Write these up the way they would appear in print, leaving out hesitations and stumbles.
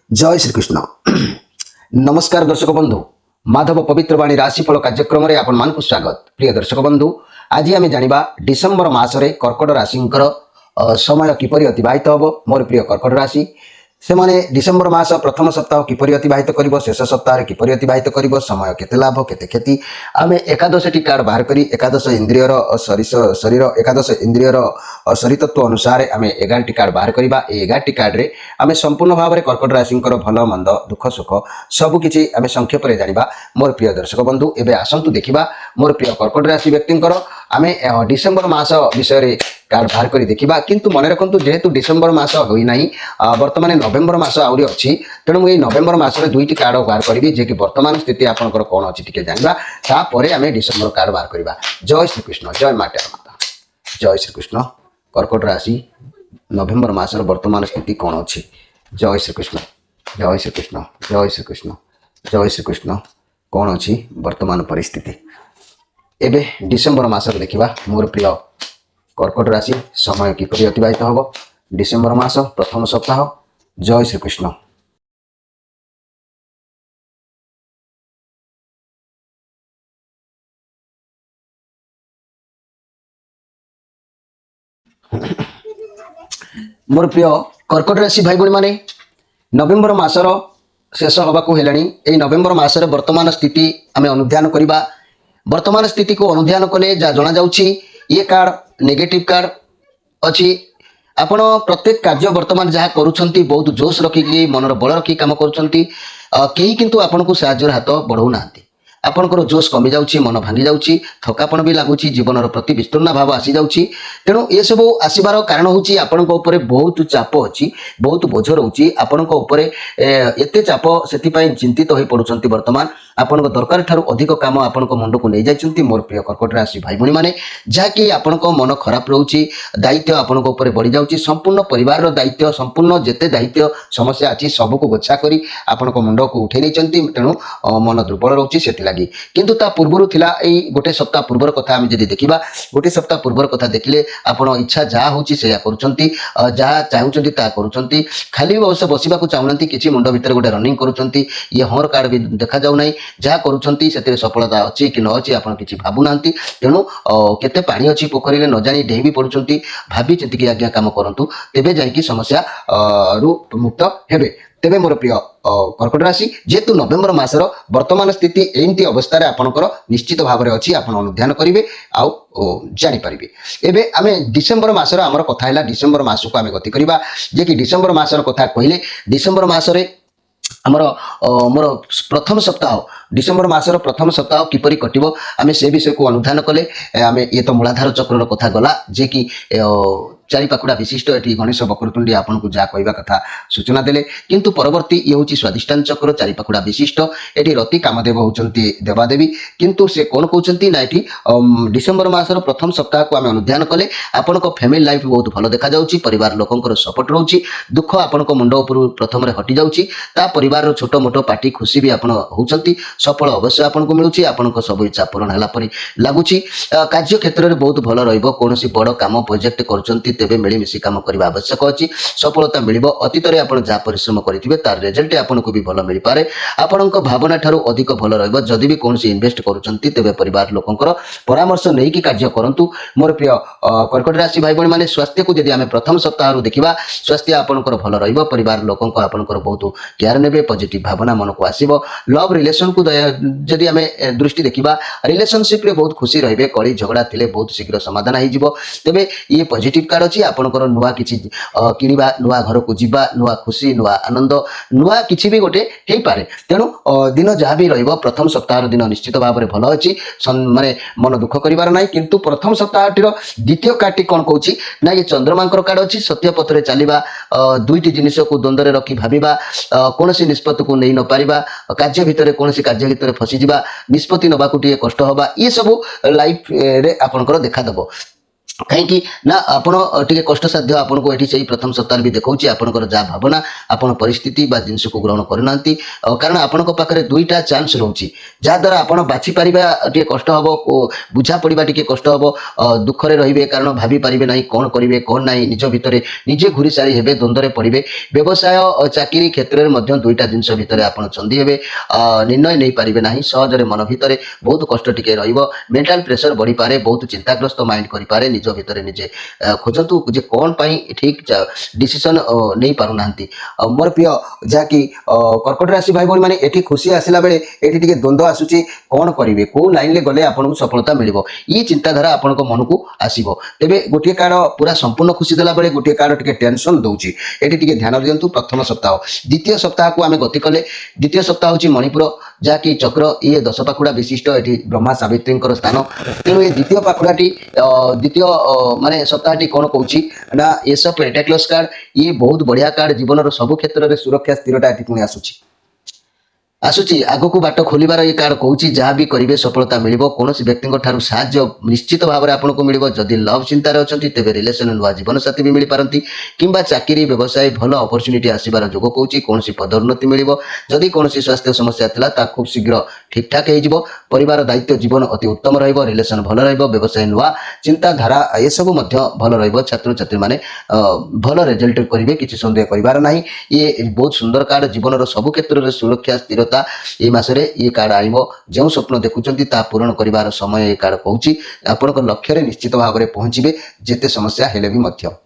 जय श्रीकृष्ण नमस्कार दर्शक बंधु माधव पवित्रवाणी राशिफल कार्यक्रम में आपण मान स्वागत। प्रिय दर्शक बंधु आज आम जाना डिसेम्बर मसरे कर्कट राशि समय किपरि अतिबाहित हम। मोर प्रिय कर्कट राशि से माने डिसेम्बर मास प्रथम सप्ताह किपरि अतिबाहित कर शेष सप्ताह किपरि अतिबाहित कर समय केते लाभ केते क्षति आम एकादश कार्ड बाहर करी एकादश इंद्रियर शरीर एकादश इंद्रियर शरीरतत्व अनुसार आम 11 कार्ड बाहर करवा। 11 कार्ड रे आम संपूर्ण भाव में कर्कट राशि भल मंद दुख सुख सबकि आम संक्षेप में जाना। मोर प्रिय दर्शक बंधु एवं आसतु देखा मोर प्रिय कर्कट राशि व्यक्ति आम डिसेम्बर मास विषय कार्ड बाहर कर देखा। किंतु मन रखु जेहेतु डिसेम्बर मास होना बर्तमान नवेम्बर मास आहरी अच्छी तेणु ये नवेम्बर मास दुईट कार्ड बाहर करी जे कि वर्तमान स्थिति आपंकर कौन अच्छी टी जाना तापर आम डिसेम्बर कार्ड बाहर करवा। जय श्रीकृष्ण जय माता माता जय श्रीकृष्ण कर्कट राशि नवेम्बर मास वर्तमान स्थिति कौन अच्छी। जय श्रीकृष्ण जय श्रीकृष्ण जय श्रीकृष्ण जय श्रीकृष्ण कौन अच्छी वर्तमान परिस्थिति एबे डिसेम्बर मास देखा। मोर प्रिय कर्कट राशि समय किपरि अतिबाहित हम डिसेम्बर मास प्रथम सप्ताह। जय श्रीकृष्ण मोर प्रिय कर्कट राशि भाई भाई माने नवेम्बर मासर शेष हवाक है। नवेम्बर मासर वर्तमान स्थिति आम अनुध्यान करवा। वर्तमान स्थिति को अनुध्यान कले जहाँ जना जाउछि ये कार्ड नेगेटिव कार्ड अच्छी आपण प्रत्येक कार्य वर्तमान जहाँ करुछंती बहुत जोश रखिकी मनर बल रखी काम करुछंती कहीं किंतु आपण को साहाय्य हाथ बढ़ाऊ नांती। आपणकर जोश कमी जाउछि मन भांगी जाउछि थकापन भी लगुच जीवन प्रति विस्तृर्ण भाव आसी जाउछि। तेणु ये सब आसबार कारण होछि आपणक ऊपर बहुत चाप अच्छी बहुत बोझ रोची आपणक ऊपर एते चाप सेति पई चिंतित होई पड़ुछंती। वर्तमान आपणक दरकार ठारू अधिक काम आपणक मुंड को नहीं जाइछंती। मोर प्रिय कर्कट राशि भाई भणी माने जहाँकि आपणक मन खराब रोची दायित्व आपणक ऊपर बढ़ी जाउछि संपूर्ण परिवार रो दायित्व संपूर्ण जेते दायित्व समस्या अछि सब को गोछा करी आपणक मुंड को उठे नहीं। तेणु मन दुर्बल रोची सेति लगी किंतु ता पूर्व थिला एई गोटे सप्ताह पूर्वर कथा आम जदि देखिबा गोटे सप्ताह पूर्वर कथा देखिले आपण इच्छा जहाँ होची सेया करूछंती जहाँ चाहूछंती ता करूछंती खाली बस बसिबाकू चाहुनंती किछि मुंड भितर गोटे रनिंग करूछंती ये हर कार्ड भी देखा जाउ नै जहाँ करूछंती सेते सफलता अछि कि न अछि आपण किछि भाबु नांती। तेणु केते पानी अछि पोखरी रे न जानी डेही भी पड़ुछंती भाबी चिंती कि आज्ञा काम करंतु तेबे जाईकी समस्या रु मुक्त हेबे। तेबे मोर प्रिय कर्कट राशि जेतु नवेम्बर मासर वर्तमान स्थिति एमती अवस्था आपणकर निश्चित भाव में अच्छी आप अनुध्यान करेंगे आउ जानीपारे। एबे आमे डिसेम्बर मासर आमर कथा है डिसेम्बर मास को आम गति करवा जे कि डिसेम्बर मासर कथा कहले डिसेम्बर मासरे आमर मोर प्रथम सप्ताह डिसेम्बर मासर प्रथम सप्ताह किपरि कटिबो आमे से विषय को अनुध्यान कले आमे ये तो मूलाधार चक्र कथा गला जे कि चारि पाखुड़ा विशिष्ट एटी गणेश वक्रतुंडी आपन को जा कहवा कथा सूचना देले किंतु परवर्ती ये होची स्वादिष्टान चक्र चारि पाखुड़ा विशिष्ट एटी रति कामदेव होचंती देवादेवी किंतु से कोन कहउचंती ना एटी डिसेम्बर मासर प्रथम सप्ताह को आमे अनुध्यान कले आपन को फैमिली लाइफ बहुत भलो देखा जाउची परिवार लोकंकर सपोर्ट रहउची दुख आपन को मुंड ऊपर प्रथम रे हटि जाउची ता परिवार रो छोटो मोटो पार्टी खुशी भी आपन होचंती सफल अवश्य आपन को मिलुची आपन को सब इच्छा पूर्ण हला परि लागुची कार्य क्षेत्र रे बहुत भलो रहइबो कोनोसी बड़ काम प्रोजेक्ट करचंती तेबे मिलीमिशी काम करने आवश्यक अच्छी सफलता मिल अतीत में आप जहाँ परिश्रम करेंगे तार रिजल्ट आपको भी भल मिल पारे आपण भावना ठारू अधिक भल रदि भी कौन इन्वेस्ट करें परिवार लोकंर परामर्श नहीं कि कार्य करूँ। मोर प्रिय कर्कट राशि भाई भाई मैंने स्वास्थ्य को जब आम प्रथम सप्ताह देखा स्वास्थ्य आपंकर भल परिवार लोक आपंकर बहुत केयर ने पॉजिटिव भावना मन को आसो लव रिलेशन को जदि आम दृष्टि देखा रिलेशनशिप रे बहुत खुशी रे कली झगड़ा थे बहुत शीघ्र समाधान हो तेरे ये पॉजिटिव कार्ड अच्छी आपणकर नुआ किछि किनिबा नुआ घर को जीवा नुआ खुशी नुआ आनंद नुआ किछि भी गोटे हे पारे। तेणु दिन जहाँ भी रहिबो प्रथम सप्ताह दिन निश्चित भाव में भल अच्छी माने मन दुख करिवार नाही किंतु प्रथम सप्ताहटीर द्वितीय कार्डटी कौन कहूँ ना ये चंद्रमांकर कार्ड अच्छी सत्य पथरे चलवा दुईटी जिनिस को द्वंद्व रखी भाविबा कौन निष्पत्ति को नहीं न पारिबा कार्य भितर कौन कार्य भितर फसीजा निष्पत्ति नबाकू टिके कष्ट हवा ये सब लाइफ रे आपणकर देखा देबो। कहीं ना आपण टिके कष्टसाध्य आपन को एठी सेही प्रथम सप्ताह भी देखौची आपनकर जा भावना आपन परिस्थिति बा जिनस को ग्रहण करनांती कारण आपन को पाखरे दुईटा चांस रहउची जा द्वारा आपन बाछि परिबा टिके कष्ट हबो बुझा पड़िबा टिके कष्ट हबो दुख रे रहिबे कारण भाबी परिबे नाही कोन करिवे कोन नाही निज भितरे निजे घुरी सारी हेबे द्वंद्व रे पड़िबे व्यवसाय चाकरी क्षेत्र रे मध्य दुईटा जिनस भितरे आपन चंदी हेबे निर्णय नहीं पारिबे नाही सहज रे मन भितरे बहुत कष्ट टिके रहिबो मेंटल प्रेशर बढ़ी पारे बहुत चिंताग्रस्त माइंड करि पारे निज भितरे निजे खोजतु जे कौन पाई ठीक डिसीजन नहीं पारु नांती मोर प्रिय जाकी कर्कट राशि भाई भौणी माने एठी खुशी आसिला बेले एठी टिके द्वंद्व आसुची कौन करिवे को लाइन ले गले आपन को सफलता मिलिबो ई चिंताधारा आपन को मन को आसीबो तेबे गोटे कार्ड पूरा संपूर्ण खुशी देला बेले गोटे कार्ड टिके टेंशन दउची एठी टिके ध्यान दियंतु प्रथम सप्ताह द्वितीय सप्ताह को आमे गति कले द्वितीय सप्ताह होची मणिपुर जाकी चक्र ये 10 पाखुड़ा विशिष्ट एठी ब्रह्मा सावित्री स्थान तेणु ये द्वितीय पाखुड़ाटी द्वितीय माने सप्ताहटी कौन कहूँ ना ये सब पेंटाक्लस कार्ड ये बहुत बढ़िया कार्ड जीवन सब क्षेत्र में सुरक्षा स्थिरता एटी पुणी आसुची आसुची आगको बाट खोलिबार ये कार्ड कहूँ जहाँ भी करेंगे सफलता मिलिबो कौन व्यक्ति ठारू साहाय्य निश्चित भाव में आपको मिलिबो जदि लव चिंतार अच्छा तेरे रिलेसन नुआ जीवन साथी भी मिल पारती किंबा चाकरी व्यवसाय भल अपरच्युनिटी आसबार जोग कहूँ कौन पदोन्नति मिलिबो जदि कौन स्वास्थ्य समस्या था खूब शीघ्र ठीक ठाक हो परिवार दायित्व जीवन अति उत्तम रहिबो रिलेसन भल रहिबो व्यवसाय नुआ चिंताधारा ये सब भल रहिबो छात्र छात्री माने भल रिजल्ट करेंगे किसी सन्देह करिवार नाही ये बहुत सुंदर कार्ड जीवन सब क्षेत्र में सुरक्षा स्थिरता ये मासरे ये कार्ड आइबो जो स्वप्न देखुचंती ता पूर्ण करिवार समय ये कार्ड कहूँ आपन लक्ष्य रे निश्चित भाव में पहुंचे जेते समस्या हेले भी मध्य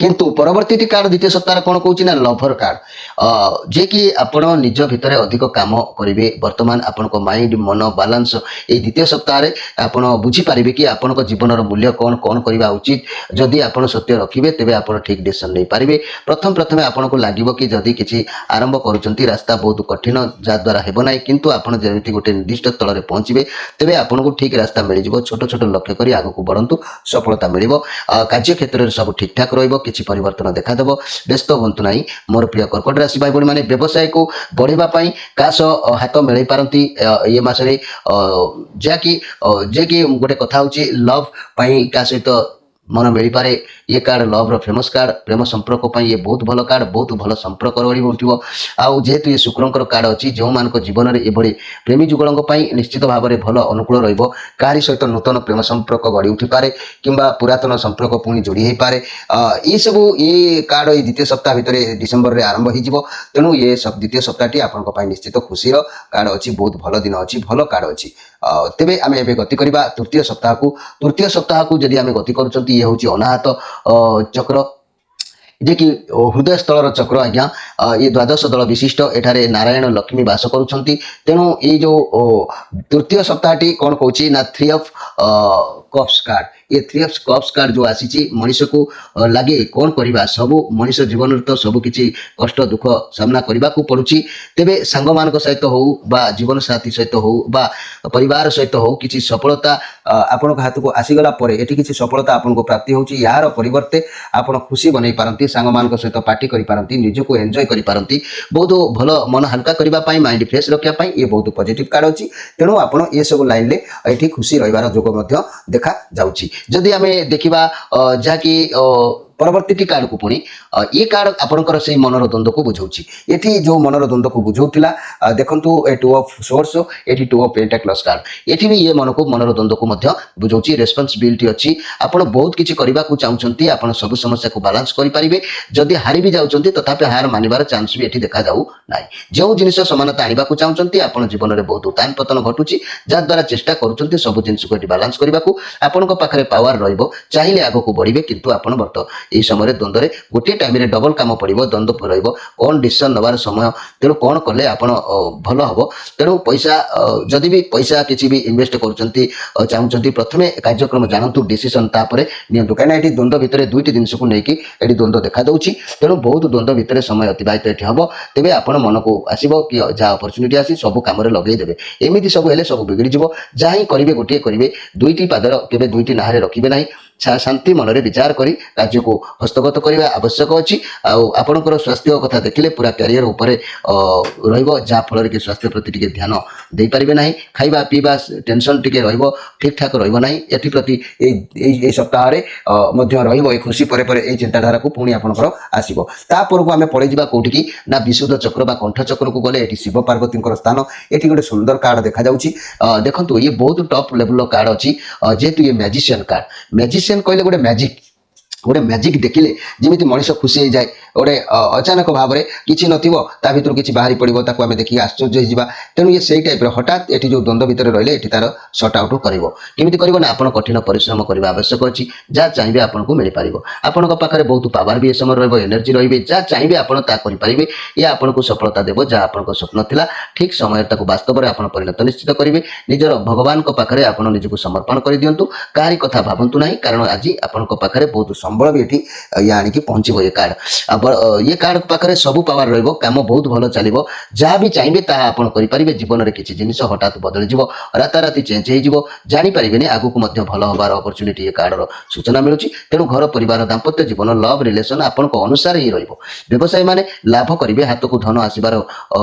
किंतु परवर्ती कार्ड द्वितीय सप्ताह कौन कहूँ ना लभर कार्ड जे कि आपण निज भितर अधिक काम करेंगे वर्तमान आपण माइंड मन बालांस ये द्वितीय सप्ताह आपण बुझीपारे कि आपण जीवन मूल्य कौन कौन करवा उचित जदि आप सत्य रखिए तेज आप ठीक डिसीजन नहीं पारे प्रथम प्रथम आपन को लगे कि जदि किसी आरंभ कर रास्ता बहुत कठिन जहाद्वारा हेब ना किंतु आप जमी गोटे निर्दिष्ट स्थल में पहुंचे तेज आपन को ठीक रास्ता मिल छोट छोट लक्ष्य कर आगक बढ़ंतु सफलता मिल कार्य क्षेत्र में सब ठीक ठाक रही किसी परिवर्तन देखादेव व्यस्त हूँ ना मोर प्रिय कर्कट राशि भाई भौणी मैंने व्यवसाय को बढ़ावाई क्या सह हाथ मिल पारती ये मसरे जहाँकि जे कि गोटे कथा हूँ लव क्या सहित मन मिल पारे ये कार्ड लव फेमस कार्ड प्रेम संपर्क पर ये बहुत भल कार्ड बहुत भल संपर्क रही उठो आउ जेहेतु ये शुक्रंकर कार्ड अच्छी जो मान जीवन में ये प्रेमी जुगल निश्चित भाव में भल अनुकूल रही सहित नूतन प्रेम संपर्क गढ़ी उठी पारे किंबा पुरातन संपर्क पुणी जोड़ी हो पारे ये सब ये कार्ड ये द्वितीय सप्ताह भितर डिसेम्बर में आरंभ हो तेणु ये द्वितीय सप्ताहटी आपंप निश्चित खुशी कार्ड अच्छी बहुत भल दिन अच्छी भल कार्ड अच्छी तेरे आम ए गति करवा तृतीय सप्ताह को जदि आम गति कर ये हूँ अनाहत चक्र जे कि हृदय स्थल चक्र आज्ञा ये द्वादश दल विशिष्ट एठारे नारायण लक्ष्मी बास करुछंती तेणु ये जो तृतीय सप्ताहटी कौन कहूँ ना 3 ऑफ कप्स कार्ड ये 3 ऑफ कप्स कार्ड जो आसी मनीष को लगे कौन करवा सब मनीष जीवन तो सब किसी कष्ट दुख सामना करने को पड़ुची तेबे सांग मान सहित हो बा जीवन साथी सहित हो बा परिवार सहित हो किसी सफलता आपण हाथ को आसीगला एटी किसी सफलता आपन को प्राप्ति होची यार परिवर्ते आपण खुशी बनै पारंती सांग मान सहित पार्टी करि पारंती निजको एंजॉय करि पारंती बहुत भल मन हल्का करबा पई माइंड फ्रेश रखिया पई ये बहुत पॉजिटिव कार्ड अछि तेणु आपण ये सब लाइन ले एठी खुशी रहिबार जोग मध्य देखा जाउची जदि आमे देखिबा जाकी परवर्ती कार्ड को पुणी ये कार्ड आपंकर से मनर द्वंद्व को बुझाऊँगी ये जो मनर द्वंद्व को बुझाऊला देखु ए 2 ऑफ सोर्स ये 2 ऑफ पेंटाक्लस कार्ड ये भी ये मन को मनर द्वंद्व को बुझाऊँगी रेस्पॉन्सिबिलिटी अच्छी आपड़ बहुत किसी करने को चाहते आप सब समस्या को बालांस करेंगे जदि हारी भी जाऊँच तथापि हार मानवर चांस भी ये देखा जाऊ ना जो जिन समानता आने को चाहते आप जीवन में बहुत उतान पतन घटुची जहाद्वारा चेष्टा करुँच सब जिन को बालांस करने को आपण पाखे पावर रहिए आगक बढ़े किंतु आप यही समय द्वंद्व गोटे टाइम डबल काम पड़ो द्वंद्व रन डिसीजन नवार समय तेणु कौन कले आप भल हम तेणु पैसा जदि भी पैसा किसी भी इन्वेस्ट कर चाहते प्रथम कार्यक्रम जानतु डिसीजन तापर नियंतु कहीं ये द्वंद्व भितर दुईट जिन को लेकिन ये द्वंद्व देखा दूसरी तेणु बहुत द्वंद्व भितर समय अतिबाहित ये हम तेज आप मन को आसो कि जहाँ अपरच्युनिटी आसी सब कम लगेदेवे एमती सब हेल्ले सब बिगड़ी जहाँ ही करेंगे गोटे करेंगे दुईटी पादर के दुईटी नाहरे रखिए ना ଶାନ୍ତି ମନରେ ବିଚାର କରି କାର୍ଯ୍ୟକୁ ହସ୍ତଗତ କରିବା ଆବଶ୍ୟକ ଅଛି। ଆଉ ଆପଣଙ୍କର ସ୍ୱାସ୍ଥ୍ୟ କଥା ଦେଖିଲେ ପୁରା କ୍ୟାରିୟର ଉପରେ ରହିବ, ଯାହାଫଳରେ କି ସ୍ୱାସ୍ଥ୍ୟ ପ୍ରତି ଟିକେ ଧ୍ୟାନ ଦେଇପାରିବେ ନାହିଁ। ଖାଇବା ପିଇବା ଟେନସନ୍ ଟିକେ ରହିବ, ଠିକ୍ ଠାକ୍ ରହିବ ନାହିଁ। ଏଥିପ୍ରତି ଏଇ ସପ୍ତାହରେ ମଧ୍ୟ ରହିବ। ଏ ଖୁସି ପରେ ପରେ ଏଇ ଚିନ୍ତାଧାରାକୁ ପୁଣି ଆପଣଙ୍କର ଆସିବ। ତାପରକୁ ଆମେ ପଳେଇଯିବା କୋଉଠିକି ନା ବିଶୁଦ୍ଧ ଚକ୍ର ବା କଣ୍ଠ ଚକ୍ରକୁ ଗଲେ ଏଠି ଶିବ ପାର୍ବତୀଙ୍କର ସ୍ଥାନ। ଏଠି ଗୋଟେ ସୁନ୍ଦର କାର୍ଡ ଦେଖାଯାଉଛି। ଦେଖନ୍ତୁ ଇଏ ବହୁତ ଟପ୍ ଲେଭେଲର କାର୍ଡ ଅଛି। ଯେହେତୁ ଇଏ ମ୍ୟାଜିସିଆନ କାର୍ଡ, ମ୍ୟାଜିସିଆନ କହିଲେ ଗୋଟେ ମ୍ୟାଜିକ୍ ଦେଖିଲେ ଯେମିତି ମଣିଷ ଖୁସି ହେଇଯାଏ, ଗୋଟେ ଅଚାନକ ଭାବରେ କିଛି ନଥିବ ତା ଭିତରୁ କିଛି ବାହାରି ପଡ଼ିବ, ତାକୁ ଆମେ ଦେଖିକି ଆଶ୍ଚର୍ଯ୍ୟ ହେଇଯିବା। ତେଣୁ ଇଏ ସେଇ ଟାଇପ୍ର ହଠାତ୍ ଏଠି ଯେଉଁ ଦ୍ୱନ୍ଦ୍ୱ ଭିତରେ ରହିଲେ ଏଠି ତାର ସର୍ଟ ଆଉଟ୍ କରିବ। କେମିତି କରିବ ନା ଆପଣ କଠିନ ପରିଶ୍ରମ କରିବା ଆବଶ୍ୟକ ଅଛି। ଯାହା ଚାହିଁବେ ଆପଣଙ୍କୁ ମିଳିପାରିବ। ଆପଣଙ୍କ ପାଖରେ ବହୁତ ପାୱାର ବି ଏ ସମୟ ରହିବ, ଏନର୍ଜି ରହିବେ। ଯାହା ଚାହିଁବେ ଆପଣ ତାହା କରିପାରିବେ। ଏହା ଆପଣଙ୍କୁ ସଫଳତା ଦେବ। ଯାହା ଆପଣଙ୍କ ସ୍ୱପ୍ନ ଥିଲା ଠିକ୍ ସମୟରେ ତାକୁ ବାସ୍ତବରେ ଆପଣ ପରିଣତ ନିଶ୍ଚିତ କରିବେ। ନିଜର ଭଗବାନଙ୍କ ପାଖରେ ଆପଣ ନିଜକୁ ସମର୍ପଣ କରିଦିଅନ୍ତୁ। କାହାରି କଥା ଭାବନ୍ତୁ ନାହିଁ, କାରଣ ଆଜି ଆପଣଙ୍କ ପାଖରେ ବହୁତ ସମ୍ବଳ ବି ଏଠି ଇଏ ଆଣିକି ପହଞ୍ଚିବ। ଏ କାର୍ଡ ଇଏ କାର୍ଡ ପାଖରେ ସବୁ ପାୱାର ରହିବ, କାମ ବହୁତ ଭଲ ଚାଲିବ। ଯାହା ବି ଚାହିଁବେ ତାହା ଆପଣ କରିପାରିବେ। ଜୀବନରେ କିଛି ଜିନିଷ ହଠାତ୍ ବଦଳିଯିବ, ରାତାରାତି ଚେଞ୍ଜ ହେଇଯିବ, ଜାଣିପାରିବେନି। ଆଗକୁ ମଧ୍ୟ ଭଲ ହେବାର ଅପରଚ୍ୟୁନିଟି ଏ କାର୍ଡର ସୂଚନା ମିଳୁଛି। ତେଣୁ ଘର ପରିବାର ଦାମ୍ପତ୍ୟ ଜୀବନ ଲଭ୍ ରିଲେସନ୍ ଆପଣଙ୍କ ଅନୁସାରେ ହିଁ ରହିବ। ବ୍ୟବସାୟୀମାନେ ଲାଭ କରିବେ, ହାତକୁ ଧନ ଆସିବାର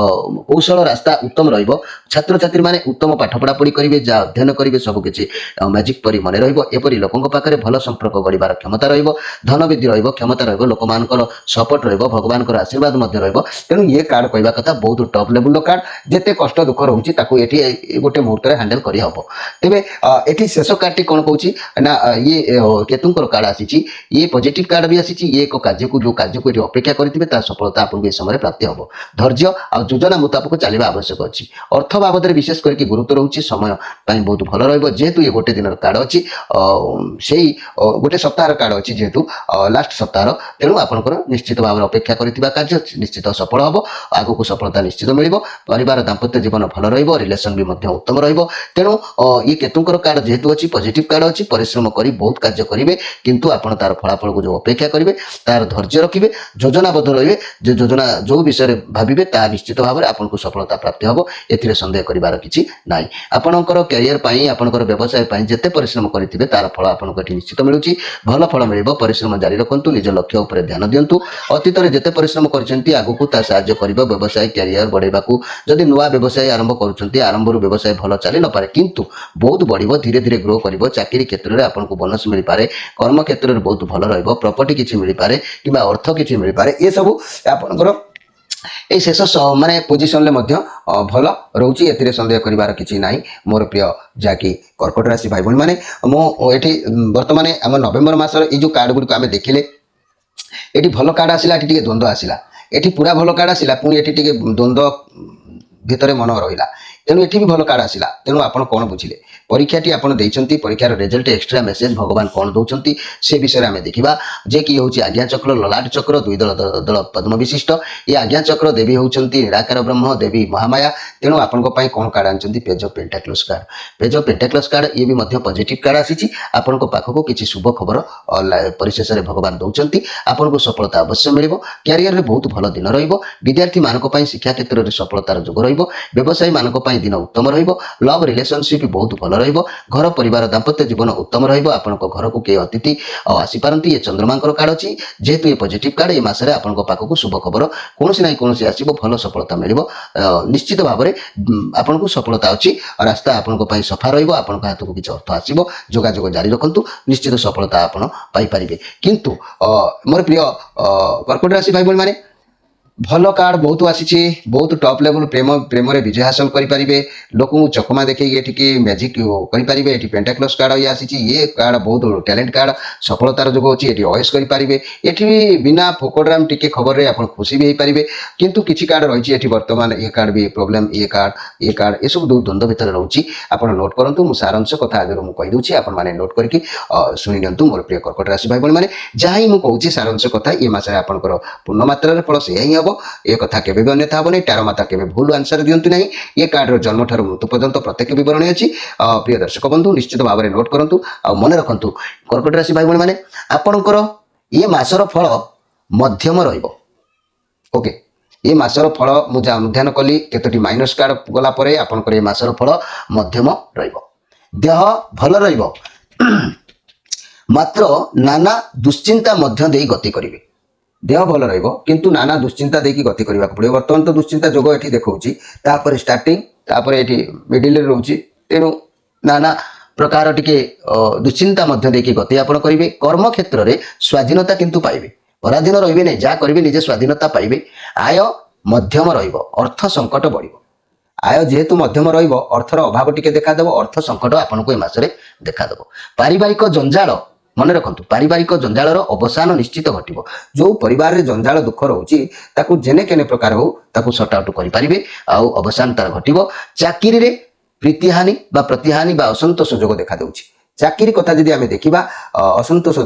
କୌଶଳ ରାସ୍ତା ଉତ୍ତମ ରହିବ। ଛାତ୍ରଛାତ୍ରୀମାନେ ଉତ୍ତମ ପାଠ ପଢ଼ାପଢ଼ି କରିବେ, ଯାହା ଅଧ୍ୟୟନ କରିବେ ସବୁକିଛି ମ୍ୟାଜିକ୍ ପରି ମନେ ରହିବ। ଏପରି ଲୋକଙ୍କ ପାଖରେ ଭଲ ସମ୍ପର୍କ ଗଢ଼ିବାର କ୍ଷମତା ରହିବ, ଧନ ବୃଦ୍ଧି ରହିବ, କ୍ଷମତା ରହିବ, ଲୋକମାନଙ୍କର ସପୋର୍ଟ ରହିବ, ଭଗବାନଙ୍କର ଆଶୀର୍ବାଦ ମଧ୍ୟ ରହିବ। ତେଣୁ ଇଏ କାର୍ଡ କହିବା କଥା ବହୁତ ଟପ୍ ଲେଭେଲର କାର୍ଡ। ଯେତେ କଷ୍ଟ ଦୁଃଖ ରହୁଛି ତାକୁ ଏଠି ଗୋଟେ ମୁହୂର୍ତ୍ତରେ ହ୍ୟାଣ୍ଡେଲ କରିହେବ। ତେବେ ଏଠି ଶେଷ କାର୍ଡଟି କ'ଣ କହୁଛି ନା ଇଏ କେତୁଙ୍କର କାର୍ଡ ଆସିଛି। ଇଏ ପଜିଟିଭ କାର୍ଡ ବି ଆସିଛି। ଇଏ ଏକ କାର୍ଯ୍ୟକୁ ଯେଉଁ କାର୍ଯ୍ୟକୁ ଏଠି ଅପେକ୍ଷା କରିଥିବେ ତାର ସଫଳତା ଆପଣଙ୍କୁ ଏ ସମୟରେ ପ୍ରାପ୍ତି ହେବ। ଧୈର୍ଯ୍ୟ ଆଉ ଯୋଜନା ମୁତାବକ ଚାଲିବା ଆବଶ୍ୟକ ଅଛି। ଅର୍ଥ ବାବଦରେ ବିଶେଷ କରିକି ଗୁରୁତ୍ୱ ରହୁଛି। ସମୟ ପାଇଁ ବହୁତ ଭଲ ରହିବ। ଯେହେତୁ ଇଏ ଗୋଟେ ଦିନର କାର୍ଡ ଅଛି, ସେଇ ଗୋଟେ ସପ୍ତାହର କାର୍ଡ ଅଛି, ଯେହେତୁ ଲାଷ୍ଟ ସପ୍ତାହର, ତେଣୁ ଆପଣଙ୍କର ନିଶ୍ଚିତ ଭାବରେ ଅପେକ୍ଷା କରିଥିବା କାର୍ଯ୍ୟ ନିଶ୍ଚିତ ସଫଳ ହେବ। ଆଗକୁ ସଫଳତା ନିଶ୍ଚିତ ମିଳିବ। ପରିବାର ଦାମ୍ପତ୍ୟ ଜୀବନ ଭଲ ରହିବ, ରିଲେସନ୍ ବି ମଧ୍ୟ ଉତ୍ତମ ରହିବ। ତେଣୁ ଇଏ କେତୁଙ୍କର କାର୍ଡ ଯେହେତୁ ଅଛି, ପଜିଟିଭ କାର୍ଡ ଅଛି, ପରିଶ୍ରମ କରି ବହୁତ କାର୍ଯ୍ୟ କରିବେ, କିନ୍ତୁ ଆପଣ ତାର ଫଳାଫଳକୁ ଯେଉଁ ଅପେକ୍ଷା କରିବେ, ତାର ଧୈର୍ଯ୍ୟ ରଖିବେ, ଯୋଜନାବଦ୍ଧ ରହିବେ। ଯେ ଯୋଜନା ଯେଉଁ ବିଷୟରେ ଭାବିବେ ତାହା ନିଶ୍ଚିତ ଭାବରେ ଆପଣଙ୍କୁ ସଫଳତା ପ୍ରାପ୍ତି ହେବ। ଏଥିରେ ସନ୍ଦେହ କରିବାର କିଛି ନାହିଁ। ଆପଣଙ୍କର କ୍ୟାରିୟର ପାଇଁ, ଆପଣଙ୍କର ବ୍ୟବସାୟ ପାଇଁ ଯେତେ ପରିଶ୍ରମ କରିଥିବେ ତାର ଫଳ ଆପଣଙ୍କୁ ଏଠି ନିଶ୍ଚିତ ମିଳୁଛି। ଭଲ ଫଳ ମିଳିବ। ପରିଶ୍ରମ ଜାରି ରଖନ୍ତୁ, ନିଜ ଲକ୍ଷ୍ୟ ଉପରେ ଧ୍ୟାନ ଦିଅନ୍ତୁ। ଅତୀତରେ ଯେତେ ପରିଶ୍ରମ କରିଛନ୍ତି ଆଗକୁ ତା ସାହାଯ୍ୟ କରିବ ବ୍ୟବସାୟ କ୍ୟାରିୟର ବଢ଼ାଇବାକୁ। ଯଦି ନୂଆ ବ୍ୟବସାୟ ଆରମ୍ଭ କରୁଛନ୍ତି, ଆରମ୍ଭରୁ ବ୍ୟବସାୟ ଭଲ ଚାଲି ନପାରେ, କିନ୍ତୁ ବହୁତ ବଢ଼ିବ, ଧୀରେ ଧୀରେ ଗ୍ରୋ କରିବ। ଚାକିରି କ୍ଷେତ୍ରରେ ଆପଣଙ୍କୁ ବୋନସ୍ ମିଳିପାରେ, କର୍ମ କ୍ଷେତ୍ରରେ ବହୁତ ଭଲ ରହିବ, ପ୍ରପର୍ଟି କିଛି ମିଳିପାରେ କିମ୍ବା ଅର୍ଥ କିଛି ମିଳିପାରେ। ଏସବୁ ଆପଣଙ୍କର এই ଶେଷ ମାନେ ପୋଜିସନରେ ମଧ୍ୟ ଭଲ ରହୁଛି। ଏଥିରେ ସନ୍ଦେହ କରିବାର କିଛି ନାହିଁ ମୋର ପ୍ରିୟ ଯାହାକି କର୍କଟ ରାଶି ଭାଇ ଭଉଣୀମାନେ। ମୁଁ ଏଠି ବର୍ତ୍ତମାନ ଆମ ନଭେମ୍ବର ମାସର ଏଇ ଯେଉଁ କାର୍ଡ ଗୁଡ଼ିକ ଆମେ ଦେଖିଲେ, ଏଠି ଭଲ କାର୍ଡ ଆସିଲା, ଏଠି ଟିକେ ଦ୍ୱନ୍ଦ୍ୱ ଆସିଲା। ଏଠି ପୁରା ଭଲ କାର୍ଡ ଆସିଲା, ପୁଣି ଏଠି ଟିକେ ଦ୍ୱନ୍ଦ୍ୱ ଭିତରେ ମନ ରହିଲା। ତେଣୁ ଏଠି ବି ଭଲ କାର୍ଡ ଆସିଲା। ତେଣୁ ଆପଣ କ'ଣ ବୁଝିଲେ? ପରୀକ୍ଷାଟି ଆପଣ ଦେଇଛନ୍ତି, ପରୀକ୍ଷାର ରେଜଲ୍ଟ ଏକ୍ସଟ୍ରା ମେସେଜ ଭଗବାନ କ'ଣ ଦେଉଛନ୍ତି ସେ ବିଷୟରେ ଆମେ ଦେଖିବା। ଯେ କି ହେଉଛି ଆଜ୍ଞା ଚକ୍ର, ଲଲାଟ ଚକ୍ର, ଦୁଇ ଦଳ ପଦ୍ମ ବିଶିଷ୍ଟ। ଏ ଆଜ୍ଞା ଚକ୍ର ଦେବୀ ହେଉଛନ୍ତି ନିରାକାର ବ୍ରହ୍ମ, ଦେବୀ ମହାମାୟା। ତେଣୁ ଆପଣଙ୍କ ପାଇଁ କ'ଣ କାର୍ଡ ଆଣିଛନ୍ତି? Page of pentacles card. Page of pentacles card ଇଏ ବି ମଧ୍ୟ ପଜିଟିଭ କାର୍ଡ ଆସିଛି। ଆପଣଙ୍କ ପାଖକୁ କିଛି ଶୁଭ ଖବର ପରିଶେଷରେ ଭଗବାନ ଦେଉଛନ୍ତି। ଆପଣଙ୍କୁ ସଫଳତା ଅବଶ୍ୟ ମିଳିବ। କ୍ୟାରିୟରରେ ବହୁତ ଭଲ ଦିନ ରହିବ। ବିଦ୍ୟାର୍ଥୀମାନଙ୍କ ପାଇଁ ଶିକ୍ଷା କ୍ଷେତ୍ରରେ ସଫଳତାର ଯୋଗ ରହିବ। ବ୍ୟବସାୟୀମାନଙ୍କ ପାଇଁ ଦିନ ଉତ୍ତମ ରହିବ। ଲଭ୍ ରିଲେସନସିପ୍ ବହୁତ ଭଲ ରହିବ। ଘର ପରିବାର ଦାମ୍ପତ୍ୟ ଜୀବନ ଉତ୍ତମ ରହିବ। ଆପଣଙ୍କ ଘରକୁ କେହି ଅତିଥି ଆସିପାରନ୍ତି। ଏ ଚନ୍ଦ୍ରମାଙ୍କର କାର୍ଡ ଅଛି। ଯେହେତୁ ଏ ପଜିଟିଭ କାର୍ଡ, ଏ ମାସରେ ଆପଣଙ୍କ ପାଖକୁ ଶୁଭ ଖବର କୌଣସି ନାହିଁ କୌଣସି ଆସିବ। ଭଲ ସଫଳତା ମିଳିବ। ନିଶ୍ଚିତ ଭାବରେ ଆପଣଙ୍କୁ ସଫଳତା ଅଛି। ରାସ୍ତା ଆପଣଙ୍କ ପାଇଁ ସଫା ରହିବ। ଆପଣଙ୍କ ହାତକୁ କିଛି ଅର୍ଥ ଆସିବ। ଯୋଗାଯୋଗ ଜାରି ରଖନ୍ତୁ, ନିଶ୍ଚିତ ସଫଳତା ଆପଣ ପାଇପାରିବେ। କିନ୍ତୁ ମୋର ପ୍ରିୟ କର୍କଟ ରାଶି ଭାଇ ଭଉଣୀମାନେ, ଭଲ କାର୍ଡ ବହୁତ ଆସିଛି। ବହୁତ ଟପ୍ ଲେଭେଲ ପ୍ରେମରେ ବିଜୟ ହାସଲ କରିପାରିବେ। ଲୋକଙ୍କୁ ଚକମା ଦେଖେଇକି ଏଠିକି ମ୍ୟାଜିକ୍ କରିପାରିବେ। ଏଠି ପେଣ୍ଟାକ୍ଲସ୍ କାର୍ଡ ଇଏ ଆସିଛି। ଇଏ କାର୍ଡ ବହୁତ ଟ୍ୟାଲେଣ୍ଟ କାର୍ଡ, ସଫଳତାର ଯୋଗ ଅଛି। ଏଠି ଅଏସ୍ କରିପାରିବେ। ଏଠି ବିନା ଫୋକଡରାମ ଟିକେ ଖବରରେ ଆପଣ ଖୁସି ବି ହେଇପାରିବେ। କିନ୍ତୁ କିଛି କାର୍ଡ ରହିଛି ଏଠି ବର୍ତ୍ତମାନ, ଏ କାର୍ଡ ବି ପ୍ରୋବ୍ଲେମ, ଏ କାର୍ଡ ଏସବୁ ଦ୍ୱନ୍ଦ୍ୱ ଭିତରେ ରହୁଛି। ଆପଣ ନୋଟ୍ କରନ୍ତୁ। ମୁଁ ସାରାଂଶ କଥା ଆଗରୁ ମୁଁ କହିଦେଉଛି, ଆପଣମାନେ ନୋଟ୍ କରିକି ଶୁଣି ନିଅନ୍ତୁ। ମୋର ପ୍ରିୟ କର୍କଟ ରାଶି ଭାଇ ଭଉଣୀମାନେ, ଯାହା ହିଁ ମୁଁ କହୁଛି ସାରାଂଶ କଥା, ଏ ମାସରେ ଆପଣଙ୍କର ପୂର୍ଣ୍ଣ ମାତ୍ରାରେ ଫଳ ସେୟା ହିଁ ହେବ। ଏ କଥା କେବେ ବି ଅନ୍ୟଥା ହେବନି। ଟାର ମାତା କେବେ ଭୁଲ ଆନ୍ସର ଦିଅନ୍ତୁ ନାହିଁ। ଏ କାର୍ଡର ଜନ୍ମ ଠାରୁ ମୃତ୍ୟୁ ପର୍ଯ୍ୟନ୍ତ ପ୍ରତ୍ୟେକ ବିବରଣୀ ଅଛି। ପ୍ରିୟ ଦର୍ଶକ ବନ୍ଧୁ, ନିଶ୍ଚିତ ଭାବରେ ନୋଟ୍ କରନ୍ତୁ। ଆଉ ମନେ ରଖନ୍ତୁ କର୍କଟ ରାଶି ଭାଇ ଭଉଣୀମାନେ, ଆପଣଙ୍କର ଏ ମାସର ଫଳ ମଧ୍ୟମ ରହିବ। ଓକେ, ଏ ମାସର ଫଳ ମୁଁ ଯାହା ଅନୁଧ୍ୟାନ କଲି, କେତୋଟି ମାଇନସ୍ କାର୍ଡ ଗଲା ପରେ ଆପଣଙ୍କର ଏ ମାସର ଫଳ ମଧ୍ୟମ ରହିବ। ଦେହ ଭଲ ରହିବ। ମାତ୍ର ନାନା ଦୁଶ୍ଚିନ୍ତା ମଧ୍ୟ ଦେଇ ଗତି କରିବେ। ଦେହ ଭଲ ରହିବ କିନ୍ତୁ ନାନା ଦୁଶ୍ଚିନ୍ତା ଦେଇକି ଗତି କରିବାକୁ ପଡ଼ିବ। ବର୍ତ୍ତମାନ ତ ଦୁଶ୍ଚିନ୍ତା ଯୋଗ ଏଠି ଦେଖାଉଛି, ତାପରେ ଷ୍ଟାର୍ଟିଂ, ତାପରେ ଏଠି ମିଡିଲରେ ରହୁଛି। ତେଣୁ ନାନା ପ୍ରକାର ଟିକେ ଦୁଶ୍ଚିନ୍ତା ମଧ୍ୟ ଦେଇକି ଗତି ଆପଣ କରିବେ। କର୍ମକ୍ଷେତ୍ରରେ ସ୍ୱାଧୀନତା କିନ୍ତୁ ପାଇବେ, ପରାଧୀନ ରହିବେ ନାହିଁ। ଯାହା କରିବେ ନିଜେ ସ୍ୱାଧୀନତା ପାଇବେ। ଆୟ ମଧ୍ୟମ ରହିବ, ଅର୍ଥ ସଙ୍କଟ ବଢ଼ିବ। ଆୟ ଯେହେତୁ ମଧ୍ୟମ ରହିବ, ଅର୍ଥର ଅଭାବ ଟିକେ ଦେଖାଦେବ, ଅର୍ଥ ସଙ୍କଟ ଆପଣଙ୍କୁ ଏ ମାସରେ ଦେଖାଦେବ। ପାରିବାରିକ ଜଞ୍ଜାଳ, ମନେ ରଖନ୍ତୁ, ପାରିବାରିକ ଜଞ୍ଜାଳର ଅବସାନ ନିଶ୍ଚିତ ଘଟିବ। ଯେଉଁ ପରିବାରରେ ଜଞ୍ଜାଳ ଦୁଃଖ ରହୁଛି ତାକୁ ଯେନେ କେନେ ପ୍ରକାର ହଉ ତାକୁ ସର୍ଟ ଆଉଟ୍ କରିପାରିବେ, ଆଉ ଅବସାନ ତାର ଘଟିବ। ଚାକିରିରେ ପ୍ରୀତିହାନି ବା ପ୍ରତିହାନି ବା ଅସନ୍ତୋଷ ଯୋଗ ଦେଖାଦେଉଛି। ଚାକିରି କଥା ଯଦି ଆମେ ଦେଖିବା, ଅସନ୍ତୋଷ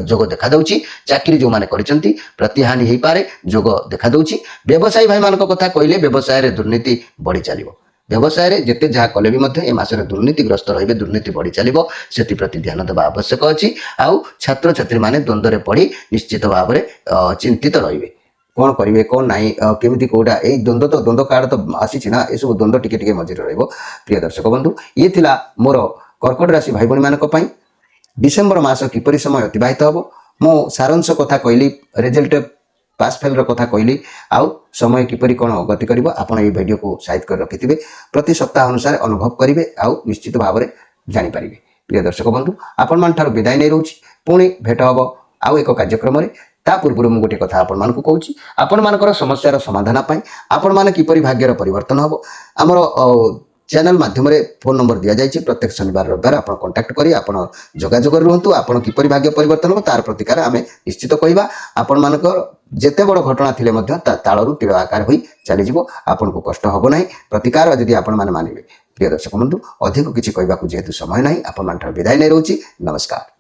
ଯୋଗ ଦେଖାଦେଉଛି। ଚାକିରି ଯେଉଁମାନେ କରିଛନ୍ତି ପ୍ରତିହାନି ହେଇପାରେ, ଯୋଗ ଦେଖାଦେଉଛି। ବ୍ୟବସାୟୀ ଭାଇମାନଙ୍କ କଥା କହିଲେ, ବ୍ୟବସାୟରେ ଦୁର୍ନୀତି ବଢ଼ି ଚାଲିବ। ବ୍ୟବସାୟରେ ଯେତେ ଯାହା କଲେ ବି ମଧ୍ୟ ଏ ମାସରେ ଦୁର୍ନୀତିଗ୍ରସ୍ତ ରହିବେ, ଦୁର୍ନୀତି ବଢ଼ି ଚାଲିବ। ସେଥିପ୍ରତି ଧ୍ୟାନ ଦେବା ଆବଶ୍ୟକ ଅଛି। ଆଉ ଛାତ୍ରଛାତ୍ରୀମାନେ ଦ୍ୱନ୍ଦ୍ୱରେ ପଡ଼ି ନିଶ୍ଚିତ ଭାବରେ ଚିନ୍ତିତ ରହିବେ। କ'ଣ କରିବେ କ'ଣ ନାହିଁ, କେମିତି କେଉଁଟା, ଏଇ ଦ୍ୱନ୍ଦ୍ୱ କାର୍ଡ଼ ତ ଆସିଛି ନା, ଏସବୁ ଦ୍ୱନ୍ଦ୍ୱ ଟିକେ ଟିକେ ମଝିରେ ରହିବ। ପ୍ରିୟ ଦର୍ଶକ ବନ୍ଧୁ, ଇଏ ଥିଲା ମୋର କର୍କଟ ରାଶି ଭାଇ ଭଉଣୀମାନଙ୍କ ପାଇଁ ଡିସେମ୍ବର ମାସ କିପରି ସମୟ ଅତିବାହିତ ହେବ। ମୁଁ ସାରାଂଶ କଥା କହିଲି, ରେଜଲ୍ଟ ପାସ୍ ଫେଲ୍ର କଥା କହିଲି, ଆଉ ସମୟ କିପରି କ'ଣ ଗତି କରିବ। ଆପଣ এই ଭିଡ଼ିଓକୁ ସାଇଜ୍ କରି ରଖିଥିବେ, ପ୍ରତି ସପ୍ତାହ ଅନୁସାରେ ଅନୁଭବ କରିବେ, ଆଉ ନିଶ୍ଚିତ ଭାବରେ ଜାଣିପାରିବେ। ପ୍ରିୟ ଦର୍ଶକ ବନ୍ଧୁ, ଆପଣମାନଠାରୁ ବିଦାୟ ନେଇ ରହୁଛି। ପୁଣି ଭେଟ ହେବ ଆଉ ଏକ କାର୍ଯ୍ୟକ୍ରମରେ। ତା ପୂର୍ବରୁ ମୁଁ ଗୋଟିଏ କଥା ଆପଣମାନଙ୍କୁ କହୁଛି, ଆପଣମାନଙ୍କର ସମସ୍ୟାର ସମାଧାନ ପାଇଁ, ଆପଣମାନେ କିପରି ଭାଗ୍ୟର ପରିବର୍ତ୍ତନ ହେବ, ଆମର ଚ୍ୟାନେଲ ମାଧ୍ୟମରେ ଫୋନ୍ ନମ୍ବର ଦିଆଯାଇଛି। ପ୍ରତ୍ୟେକ ଶନିବାର ରବିବାର ଆପଣ କଣ୍ଟାକ୍ଟ କରି ଆପଣ ଯୋଗାଯୋଗରେ ରୁହନ୍ତୁ। ଆପଣ କିପରି ଭାଗ୍ୟ ପରିବର୍ତ୍ତନ ହେବ ତାର ପ୍ରତିକାର ଆମେ ନିଶ୍ଚିତ କହିବା। ଆପଣମାନଙ୍କର ଯେତେ ବଡ଼ ଘଟଣା ଥିଲେ ମଧ୍ୟ ତା ତାଳରୁ ତିଳ ଆକାର ହୋଇ ଚାଲିଯିବ, ଆପଣଙ୍କୁ କଷ୍ଟ ହେବ ନାହିଁ। ପ୍ରତିକାର ଯଦି ଆପଣମାନେ ମାନିବେ। ପ୍ରିୟ ଦର୍ଶକ ବନ୍ଧୁ, ଅଧିକ କିଛି କହିବାକୁ ଯେହେତୁ ସମୟ ନାହିଁ, ଆପଣମାନଙ୍କର ବିଦାୟ ନେଇ ରହୁଛି। ନମସ୍କାର।